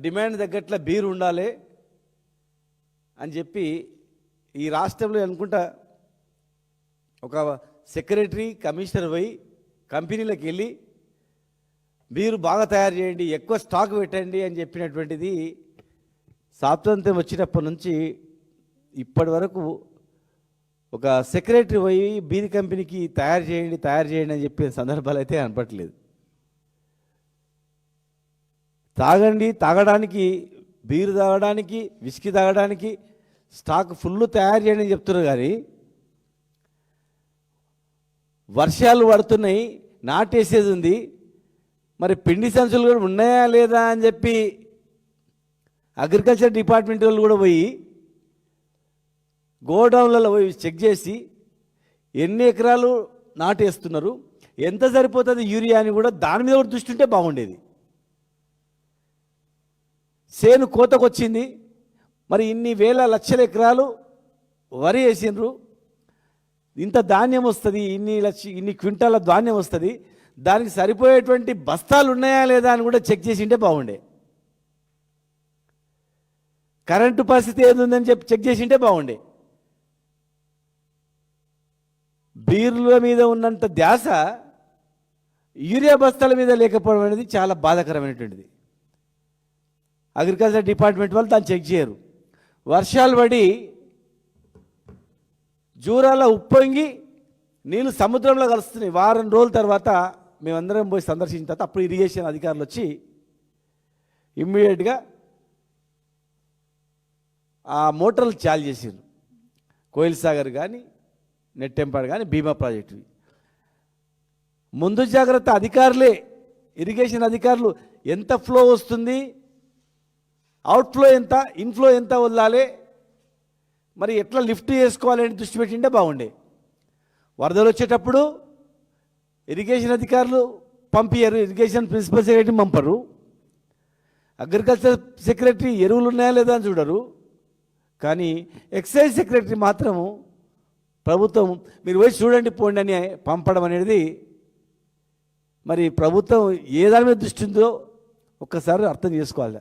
Demand తగ్గట్ల beer ఉండాలి అని చెప్పి ఈ రాష్ట్రంలో అనుకుంటా ఒక సెక్రటరీ కమిషనర్ పోయి కంపెనీలకు వెళ్ళి బీరు బాగా తయారు చేయండి, ఎక్కువ స్టాక్ పెట్టండి అని చెప్పినటువంటిది స్వాతంత్రం వచ్చినప్పటి నుంచి ఇప్పటి వరకు ఒక సెక్రటరీ పోయి బీర్ కంపెనీకి తయారు చేయండి అని చెప్పిన సందర్భాలు అయితే కనపట్లేదు. తాగడానికి బీరు తాగడానికి విస్కీ తాగడానికి స్టాక్ ఫుల్ తయారు చేయండి అని చెప్తున్నారు. కానీ వర్షాలు పడుతున్నాయి, నాటేసేది ఉంది, మరి పిండి సంచులు కూడా ఉన్నాయా లేదా అని చెప్పి అగ్రికల్చర్ డిపార్ట్మెంట్ వాళ్ళు కూడా పోయి గోడౌన్లలో పోయి చెక్ చేసి ఎన్ని ఎకరాలు నాటేస్తున్నారు, ఎంత సరిపోతుంది యూరియా అని కూడా దాని మీద కూడా దృష్టి ఉంటే బాగుండేది. సేను కోతకొచ్చింది, మరి ఇన్ని వేల లక్షల ఎకరాలు వరి వేసిండ్రు, ఇంత ధాన్యం వస్తుంది, ఇన్ని క్వింటాల ధాన్యం వస్తుంది, దానికి సరిపోయేటువంటి బస్తాలు ఉన్నాయా లేదా అని కూడా చెక్ చేసి ఉంటే బాగుండే. కరెంటు పరిస్థితి ఏదుందని చెప్పి చెక్ చేసి ఉంటే బాగుండే. బీర్ల మీద ఉన్నంత ధ్యాస యూరియా బస్తాల మీద లేకపోవడం అనేది చాలా బాధాకరమైనటువంటిది. అగ్రికల్చర్ డిపార్ట్మెంట్ వాళ్ళు దాన్ని చెక్ చేయరు. వర్షాలు పడి జూరాల ఉప్పొంగి నీళ్ళు సముద్రంలో కలుస్తున్నాయి. వారం రోజుల తర్వాత మేమందరం పోయి సందర్శించిన తర్వాత అప్పుడు ఇరిగేషన్ అధికారులు వచ్చి ఇమ్మీడియట్గా ఆ మోటార్లు చాలు చేసారు. కోయిల్ సాగర్ కానీ నెట్టెంపాడు కానీ భీమా ప్రాజెక్టు ముందు జాగ్రత్త అధికారులే, ఇరిగేషన్ అధికారులు ఎంత ఫ్లో వస్తుంది, అవుట్ఫ్లో ఎంత, ఇన్ఫ్లో ఎంత వదలాలి, మరి ఎట్లా లిఫ్ట్ చేసుకోవాలి అని దృష్టి పెట్టింటే బాగుండే. వరదలు వచ్చేటప్పుడు ఇరిగేషన్ అధికారులు పంపించారు, ఇరిగేషన్ ప్రిన్సిపల్ సెక్రటరీ పంపరు, అగ్రికల్చర్ సెక్రటరీ ఎరువులు ఉన్నాయా లేదా అని చూడరు. కానీ ఎక్సైజ్ సెక్రటరీ మాత్రము ప్రభుత్వం మీరు పోయి చూడండి పోండి అని పంపడం అనేది మరి ప్రభుత్వం ఏ దాని మీద దృష్టి ఉందో ఒక్కసారి అర్థం చేసుకోవాలి.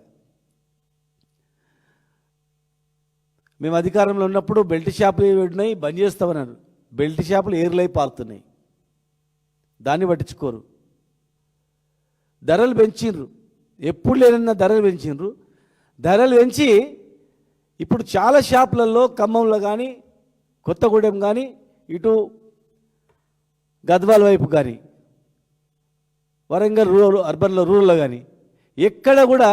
మేము అధికారంలో ఉన్నప్పుడు బెల్ట్ షాపులు ఉన్నాయి, బంద్ చేస్తామన్నారు. బెల్ట్ షాపులు ఏర్లై పారుతున్నాయి, దాన్ని పట్టించుకోరు. ధరలు పెంచిండ్రు, ఎప్పుడు లేనన్నా ధరలు పెంచిండ్రు. ధరలు పెంచి ఇప్పుడు చాలా షాపులలో ఖమ్మంలో కానీ కొత్తగూడెం కానీ ఇటు గద్వాల వైపు కానీ వరంగల్ అర్బన్లో రూరల్లో కానీ ఎక్కడ కూడా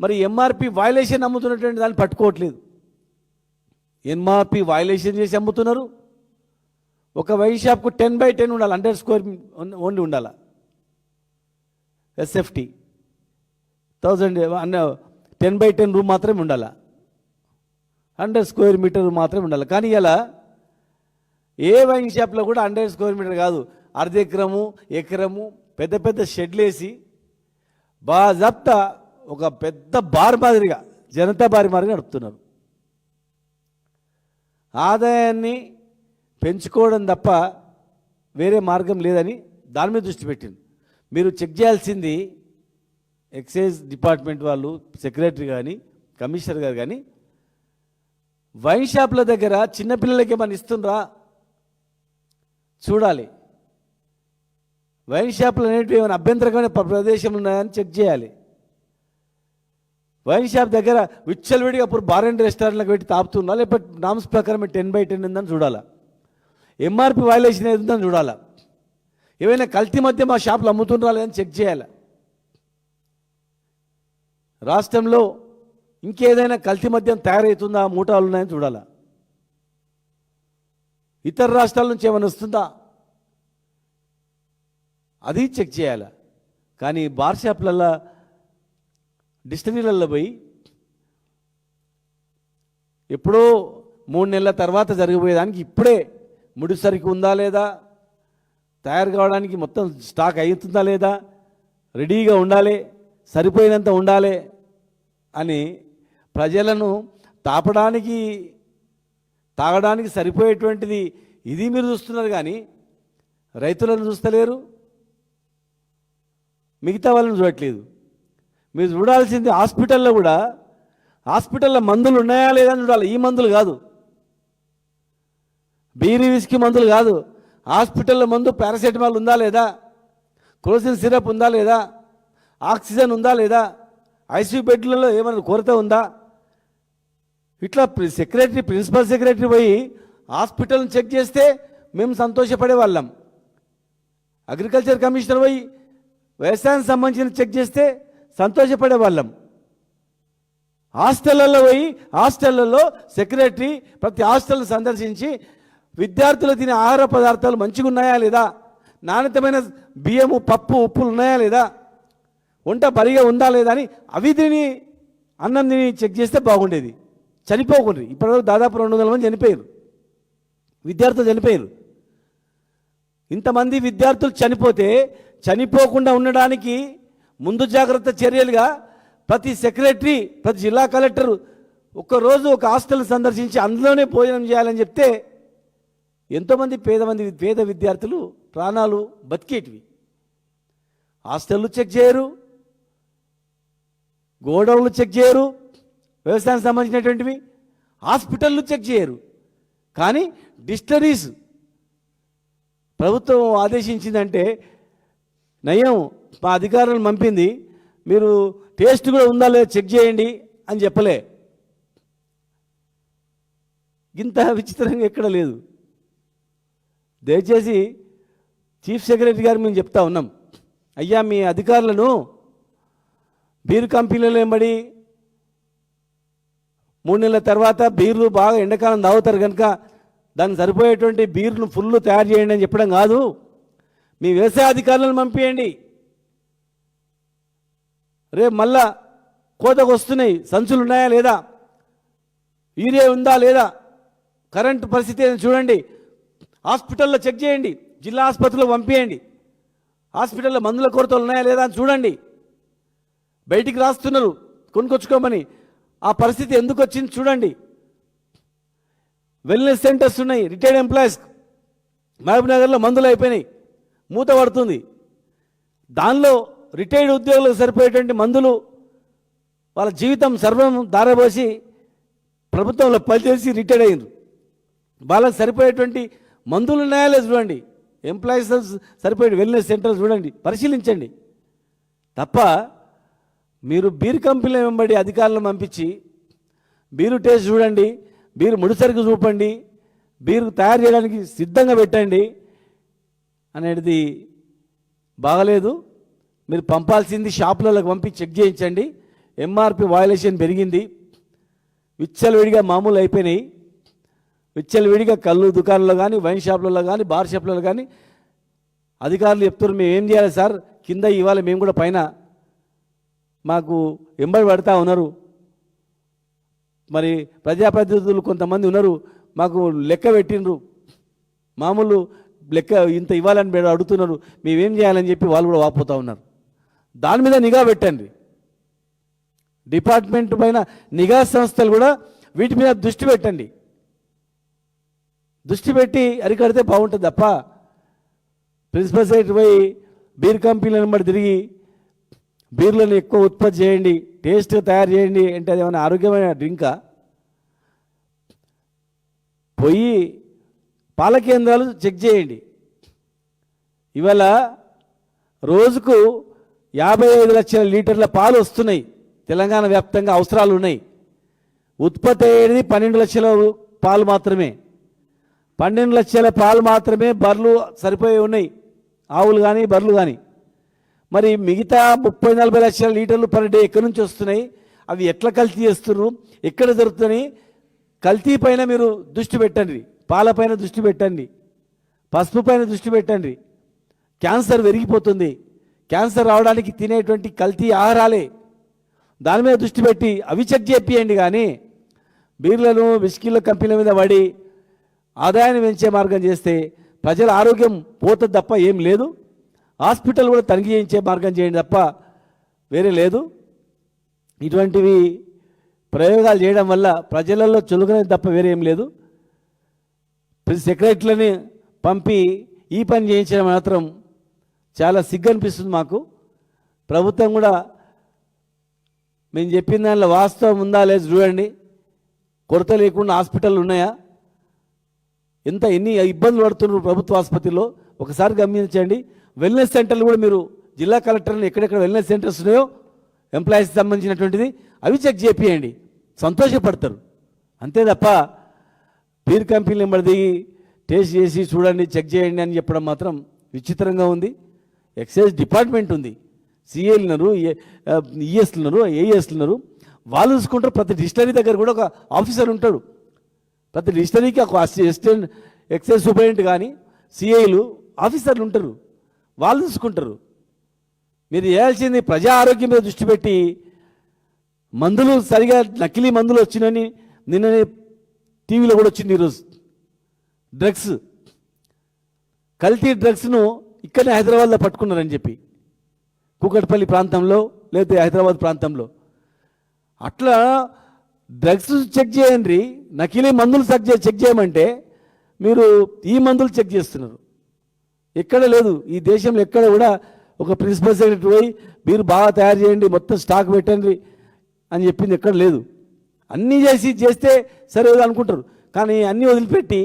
మరి ఎంఆర్పి వైలేషన్ అమ్ముతున్నటువంటి దాన్ని పట్టుకోవట్లేదు. ఎంఆర్పి వైలేషన్ చేసి అమ్ముతున్నారు. ఒక వైన్ షాప్కు 10/10 ఉండాలి, 100 స్క్వేర్ ఓన్లీ ఉండాలి. ఎస్ఎఫ్టీ 10/10 రూమ్ మాత్రమే ఉండాలి, 100 స్క్వేర్ మీటర్ మాత్రమే ఉండాలి. కానీ ఇలా ఏ వైన్ షాప్లో కూడా 100 స్క్వేర్ మీటర్ కాదు, అర్ధ ఎకరము ఎకరము పెద్ద పెద్ద షెడ్లు వేసి బాజాప్తా ఒక పెద్ద బార్ మాదిరిగా జనతా బార్ మాదిరిగా నడుపుతున్నారు. ఆదాయాన్ని పెంచుకోవడం తప్ప వేరే మార్గం లేదని దాని మీద దృష్టి పెట్టింది. మీరు చెక్ చేయాల్సింది ఎక్సైజ్ డిపార్ట్మెంట్ వాళ్ళు, సెక్రటరీ కానీ కమిషనర్ గారు కానీ వైన్ షాప్ల దగ్గర చిన్నపిల్లలకి ఏమైనా ఇస్తుండ్రా చూడాలి. వైన్ షాపులు అనేటివి ఏమైనా అభ్యంతరకమైన ప్రదేశంలో ఉన్నాయని చెక్ చేయాలి. వైన్ షాప్ దగ్గర విచ్చలవిడిగా అప్పుడు బార్ అండ్ రెస్టారెంట్లకు పెట్టి తాపుతున్నా, లేకపోతే నామ్స్ ప్రకారం 10/10 ఉందని చూడాలా. ఎంఆర్పి వైలేషన్ ఏది ఉందని చూడాలా. ఏవైనా కల్తీ మధ్య మా షాపులు అమ్ముతుండ్రా లేదని చెక్ చేయాలి. రాష్ట్రంలో ఇంకేదైనా కల్తీ మద్యం తయారవుతుందా, మూటాలు ఉన్నాయని చూడాలా. ఇతర రాష్ట్రాల నుంచి ఏమైనా వస్తుందా అది చెక్ చేయాలి. కానీ బార్ షాపులలో డిస్టిలరీలలో పోయి ఎప్పుడో 3 నెలల తర్వాత జరిగిపోయేదానికి ఇప్పుడే ముడిసరికి ఉందా లేదా, తయారు కావడానికి మొత్తం స్టాక్ అవుతుందా లేదా, రెడీగా ఉండాలి, సరిపోయినంత ఉండాలి అని ప్రజలను తాగడానికి సరిపోయేటువంటిది ఇది మీరు చూస్తున్నారు. కానీ రైతులను చూస్తలేరు, మిగతా వాళ్ళని చూడట్లేదు. మీరు చూడాల్సింది హాస్పిటల్లో కూడా, హాస్పిటల్లో మందులు ఉన్నాయా లేదా అని చూడాలి. ఈ మందులు కాదు, బీరీ విస్కీ మందులు కాదు. హాస్పిటల్లో మందు పారాసెటమాల్ ఉందా లేదా, క్రోసిన్ సిరప్ ఉందా లేదా, ఆక్సిజన్ ఉందా లేదా, ఐసీయూ బెడ్లలో ఏమైనా కొరత ఉందా, ఇట్లా సెక్రటరీ, ప్రిన్సిపల్ సెక్రటరీ పోయి హాస్పిటల్ని చెక్ చేస్తే మేము సంతోషపడే వాళ్ళం. అగ్రికల్చర్ కమిషనర్ పోయి వ్యవసాయానికి సంబంధించిన చెక్ చేస్తే సంతోషపడే వాళ్ళం. హాస్టళ్లలో పోయి, హాస్టళ్లలో సెక్రటరీ ప్రతి హాస్టల్ని సందర్శించి విద్యార్థులు తినే ఆహార పదార్థాలు మంచిగా ఉన్నాయా లేదా, నాణ్యతమైన బియ్యము, పప్పు, ఉప్పులు ఉన్నాయా లేదా, వంట బరిగా ఉందా లేదా అని అవి తిని అన్నం తిని చెక్ చేస్తే బాగుండేది. చనిపోకుండా ఇప్పటివరకు దాదాపు 200 మంది చనిపోయారు, విద్యార్థులు చనిపోయారు. ఇంతమంది విద్యార్థులు చనిపోతే చనిపోకుండా ఉండడానికి ముందు జాగ్రత్త చర్యలుగా ప్రతి సెక్రటరీ, ప్రతి జిల్లా కలెక్టర్ ఒక్కరోజు ఒక హాస్టల్ సందర్శించి అందులోనే భోజనం చేయాలని చెప్తే ఎంతోమంది పేద విద్యార్థులు ప్రాణాలు బతికేటివి. హాస్టళ్ళు చెక్ చేయరు, గోడౌన్లు చెక్ చేయరు, వ్యవసాయానికి సంబంధించినటువంటివి హాస్పిటళ్ళు చెక్ చేయరు. కానీ డిస్టరీస్ ప్రభుత్వం ఆదేశించిందంటే నయం, మా అధికారులను పంపింది, మీరు టేస్ట్ కూడా ఉందా లేదా చెక్ చేయండి అని చెప్పలే. ఇంత విచిత్రంగా ఎక్కడ లేదు. దయచేసి చీఫ్ సెక్రటరీ గారు మేము చెప్తా ఉన్నాం, అయ్యా మీ అధికారులను బీరు కంపెనీలలో వెంబడి 3 నెలల తర్వాత బీర్లు బాగా ఎండాకాలం తాగుతారు కనుక దానికి సరిపోయేటువంటి బీర్ను ఫుల్ తయారు చేయండి అని చెప్పడం కాదు, మీ వ్యవసాయ అధికారులను పంపించండి. రేపు మళ్ళా కోతకు వస్తున్నాయి, సంచులు ఉన్నాయా లేదా, యూరియా ఉందా లేదా, కరెంటు పరిస్థితి ఏదైనా చూడండి, హాస్పిటల్లో చెక్ చేయండి, జిల్లా ఆసుపత్రిలో పంపించండి, హాస్పిటల్లో మందుల కొరతలు ఉన్నాయా లేదా అని చూడండి. బయటికి రాస్తున్నారు కొనుక్కొచ్చుకోమని, ఆ పరిస్థితి ఎందుకు వచ్చింది చూడండి. వెల్నెస్ సెంటర్స్ ఉన్నాయి, రిటైర్డ్ ఎంప్లాయీస్ మహబూబ్ నగర్లో మందులు అయిపోయినాయి, మూత పడుతుంది. దానిలో రిటైర్డ్ ఉద్యోగులకు సరిపోయేటువంటి మందులు, వాళ్ళ జీవితం సర్వం దారబోసి ప్రభుత్వంలో పనిచేసి రిటైర్డ్ అయ్యారు, వాళ్ళకి సరిపోయేటువంటి మందులు ఉన్నాయా లేదు చూడండి. ఎంప్లాయీస్ సరిపోయే వెల్నెస్ సెంటర్స్ చూడండి, పరిశీలించండి. తప్ప మీరు బీర్ కంపెనీల వెంబడి అధికారులను పంపించి బీరు టేస్ట్ చూడండి, బీరు ముడిసరికి చూపండి, బీరు తయారు చేయడానికి సిద్ధంగా పెట్టండి అనేది బాగలేదు. మీరు పంపాల్సింది షాపులకు పంపి చెక్ చేయించండి. ఎంఆర్పి వయలేషన్ పెరిగింది, విచ్చలవిడిగా మామూలు అయిపోయినాయి. విచ్చలవిడిగా కళ్ళు దుకాణంలో కానీ, వైన్ షాపులలో కానీ, బార్ షాపులలో కానీ అధికారులు చెప్తారు, మేము ఏం చేయాలి సార్, కింద ఇవాళ మేము కూడా పైన మాకు ఎంబడి పడతా ఉన్నారు, మరి ప్రజాప్రతినిధులు కొంతమంది ఉన్నారు, మాకు లెక్క పెట్టినరు, మామూలు లెక్క ఇంత ఇవ్వాలని అడుగుతున్నారు, మేమేం చేయాలని చెప్పి వాళ్ళు కూడా వాపోతూ ఉన్నారు. దాని మీద నిఘా పెట్టండి. డిపార్ట్మెంట్ పైన నిఘా సంస్థలు కూడా వీటి మీద దృష్టి పెట్టండి. దృష్టి పెట్టి అరికడితే బాగుంటుంది తప్ప ప్రిన్సిపల్ సెక్రటరీ పోయి బీర్ కంపెనీల వెంబడి తిరిగి బీర్లను ఎక్కువ ఉత్పత్తి చేయండి, టేస్ట్గా తయారు చేయండి అంటే అది ఏమైనా ఆరోగ్యమైన డ్రింకా? పోయి పాల కేంద్రాలు చెక్ చేయండి. ఇవాళ రోజుకు 55 లక్షల లీటర్ల పాలు వస్తున్నాయి, తెలంగాణ వ్యాప్తంగా అవసరాలు ఉన్నాయి. ఉత్పత్తి అయ్యేది 12 లక్షల పాలు మాత్రమే. 12 లక్షల పాలు మాత్రమే బర్రెలు సరిపోయి ఉన్నాయి, ఆవులు కానీ బర్రెలు కానీ. మరి మిగతా 30-40 లక్షల లీటర్లు పర్ డే ఎక్కడి నుంచి వస్తున్నాయి? అవి ఎట్లా కల్తీ చేస్తున్నారు, ఎక్కడ జరుగుతున్నాయి? కల్తీ పైన మీరు దృష్టి పెట్టండి, పాలపైన దృష్టి పెట్టండి, పసుపు పైన దృష్టి పెట్టండి. క్యాన్సర్ పెరిగిపోతుంది, క్యాన్సర్ రావడానికి తినేటువంటి కల్తీ ఆహారాలే, దాని మీద దృష్టి పెట్టి అవి చెక్ చేపియండి. కానీ బీర్లను విస్కీల కంపెనీల మీద పడి ఆదాయాన్ని పెంచే మార్గం చేస్తే ప్రజల ఆరోగ్యం పోతుంది తప్ప ఏం లేదు. హాస్పిటల్ కూడా తనిఖీ చేయించే మార్గం చేయండి తప్ప వేరే లేదు. ఇటువంటివి ప్రయోగాలు చేయడం వల్ల ప్రజలలో చులకనేది తప్ప వేరే ఏం లేదు. ప్రతి సెక్రటరీలని పంపి ఈ పని చేయించడం మాత్రం చాలా సిగ్గు అనిపిస్తుంది మాకు. ప్రభుత్వం కూడా మేము చెప్పిన దానిలో వాస్తవం ఉందా లేదు చూడండి. కొరత లేకుండా హాస్పిటల్ ఉన్నాయా? ఎన్ని ఇబ్బందులు పడుతున్నారు ప్రభుత్వ ఆసుపత్రిలో ఒకసారి గమనించండి. వెల్నెస్ సెంటర్లు కూడా మీరు జిల్లా కలెక్టర్ని ఎక్కడెక్కడ వెల్నెస్ సెంటర్స్ ఉన్నాయో ఎంప్లాయీస్కి సంబంధించినటువంటిది అవి చెక్ చేపియండి, సంతోషపడతారు. అంతే తప్ప బీర్ కంపెనీలు నెంబర్ దిగి టేస్ట్ చేసి చూడండి, చెక్ చేయండి అని చెప్పడం మాత్రం విచిత్రంగా ఉంది. ఎక్సైజ్ డిపార్ట్మెంట్ ఉంది, సిఏలు ఉన్నారు, ఈఎస్లు ఉన్నారు, ఏఎస్లు ఉన్నారు, వాళ్ళు చూసుకుంటారు. ప్రతి డిస్టరీ దగ్గర కూడా ఒక ఆఫీసర్ ఉంటాడు. ప్రతి డిస్టరీకి ఒక అసిస్టెంట్ ఎక్సైజ్ సూపరింటెండెంట్ కానీ సిఐలు ఆఫీసర్లు ఉంటారు, వాళ్ళు చూసుకుంటారు. మీరు చేయాల్సింది ప్రజా ఆరోగ్యం మీద దృష్టి పెట్టి మందులు సరిగా నకిలీ మందులు వచ్చినని నిన్ననే టీవీలో కూడా వచ్చింది. ఈరోజు డ్రగ్స్, కల్తీ డ్రగ్స్ను ఇక్కడనే హైదరాబాద్లో పట్టుకున్నారని చెప్పి కూకట్పల్లి ప్రాంతంలో లేకపోతే హైదరాబాద్ ప్రాంతంలో. అట్లా డ్రగ్స్ చెక్ చేయండి, నకిలీ మందులు చెక్ చేయమంటే మీరు ఈ మందులు చెక్ చేస్తున్నారు. ఎక్కడ లేదు ఈ దేశంలో ఎక్కడ కూడా ఒక ప్రిన్సిపల్ సెక్రటరీ పోయి మీరు బాగా తయారు చేయండి, మొత్తం స్టాక్ పెట్టండి అని చెప్పింది ఎక్కడ లేదు. అన్నీ చేస్తే సరే అనుకుంటారు, కానీ అన్నీ వదిలిపెట్టి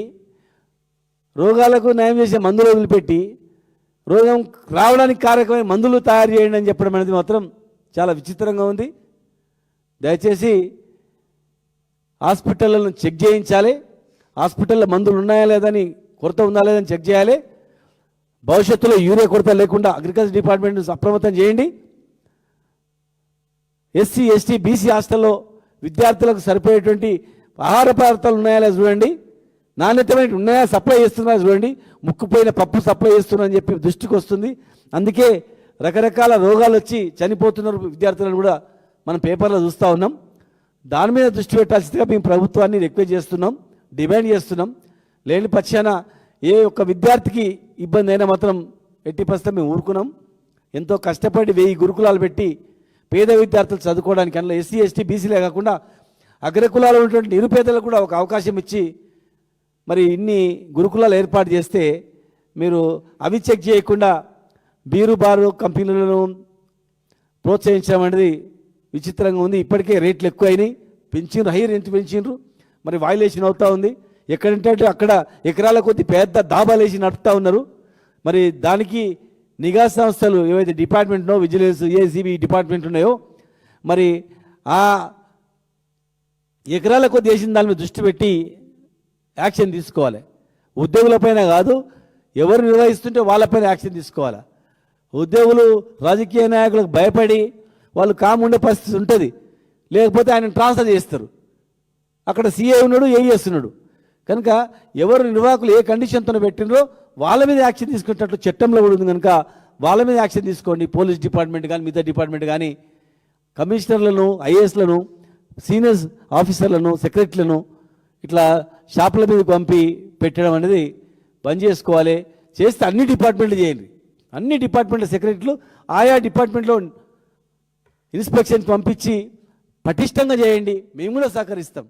రోగాలకు న్యాయం చేసే మందులు వదిలిపెట్టి రోగం రావడానికి కారకమైన మందులు తయారు చేయండి అని చెప్పడం అనేది మాత్రం చాలా విచిత్రంగా ఉంది. దయచేసి హాస్పిటళ్లను చెక్ చేయించాలి, హాస్పిటల్లో మందులు ఉన్నాయా లేదని, కొరత ఉందా లేదని చెక్ చేయాలి. భవిష్యత్తులో యూరియా కొరత లేకుండా అగ్రికల్చర్ డిపార్ట్మెంట్ అప్రమత్తం చేయండి. ఎస్సీ ఎస్టీ బీసీ హాస్టల్లో విద్యార్థులకు సరిపోయేటువంటి ఆహార పదార్థాలు ఉన్నాయా లేదా చూడండి, నాణ్యతమైన ఉన్నాయా సప్లై చేస్తున్నారా చూడండి. ముక్కుపోయిన పప్పు సప్లై చేస్తున్నారని చెప్పి దృష్టికి వస్తుంది. అందుకే రకరకాల రోగాలు వచ్చి చనిపోతున్నారు విద్యార్థులను కూడా మనం పేపర్లో చూస్తూ ఉన్నాం. దాని మీద దృష్టి పెట్టాల్సిందిగా మేము ప్రభుత్వాన్ని రిక్వెస్ట్ చేస్తున్నాం, డిమాండ్ చేస్తున్నాం. లేని పక్షాన ఏ ఒక్క విద్యార్థికి ఇబ్బంది అయినా మాత్రం ఎట్టి పరిస్థితుల్లో మేము ఊరుకున్నాం. ఎంతో కష్టపడి 1000 గురుకులాలు పెట్టి పేద విద్యార్థులు చదువుకోవడానికి, అందులో ఎస్సీ ఎస్టీ బీసీలే కాకుండా అగ్రకులాలు ఉన్నటువంటి నిరుపేదలకు కూడా ఒక అవకాశం ఇచ్చి మరి ఇన్ని గురుకులాలు ఏర్పాటు చేస్తే మీరు అవి చెక్ చేయకుండా బీరు బారు కంపెనీలను ప్రోత్సహించడం అనేది విచిత్రంగా ఉంది. ఇప్పటికే రేట్లు ఎక్కువైనాయి, పెంచిండ్రు, హై రేట్ పెంచిండ్రు. మరి వాయిలేషన్ అవుతూ ఉంది. ఎక్కడంటే అక్కడ ఎకరాల కొద్ది పెద్ద దాబాలు వేసి నడుపుతూ ఉన్నారు. మరి దానికి నిఘా సంస్థలు ఏవైతే డిపార్ట్మెంట్ ఉన్నాయో, విజిలెన్స్ ఏసీబీ డిపార్ట్మెంట్ ఉన్నాయో, మరి ఆ ఎకరాల కొద్ది వేసిన దాని మీద దృష్టి పెట్టి యాక్షన్ తీసుకోవాలి. ఉద్యోగులపైన కాదు, ఎవరు నిర్వహిస్తుంటే వాళ్ళపైన యాక్షన్ తీసుకోవాలి. ఉద్యోగులు రాజకీయ నాయకులకు భయపడి వాళ్ళు కాముండే పరిస్థితి ఉంటుంది. లేకపోతే ఆయన ట్రాన్స్ఫర్ చేస్తారు. అక్కడ సీఏ ఉన్నాడు, ఏఈఎస్ ఉన్నాడు. కనుక ఎవరు నిర్వాహకులు ఏ కండిషన్తో పెట్టినరో వాళ్ళ మీద యాక్షన్ తీసుకునేటట్లు చట్టంలో కూడా ఉంది. కనుక వాళ్ళ మీద యాక్షన్ తీసుకోండి. పోలీస్ డిపార్ట్మెంట్ కానీ మిగతా డిపార్ట్మెంట్ కానీ కమిషనర్లను, ఐఏఎస్లను, సీనియర్ ఆఫీసర్లను, సెక్రటరీలను ఇట్లా షాపుల మీద పంపి పెట్టడం అనేది బంద్ చేసుకోవాలి. చేస్తే అన్ని డిపార్ట్మెంట్లు చేయండి. అన్ని డిపార్ట్మెంట్ల సెక్రటరీలు ఆయా డిపార్ట్మెంట్లో ఇన్స్పెక్షన్కి పంపించి పటిష్టంగా చేయండి. మేము కూడా సహకరిస్తాం.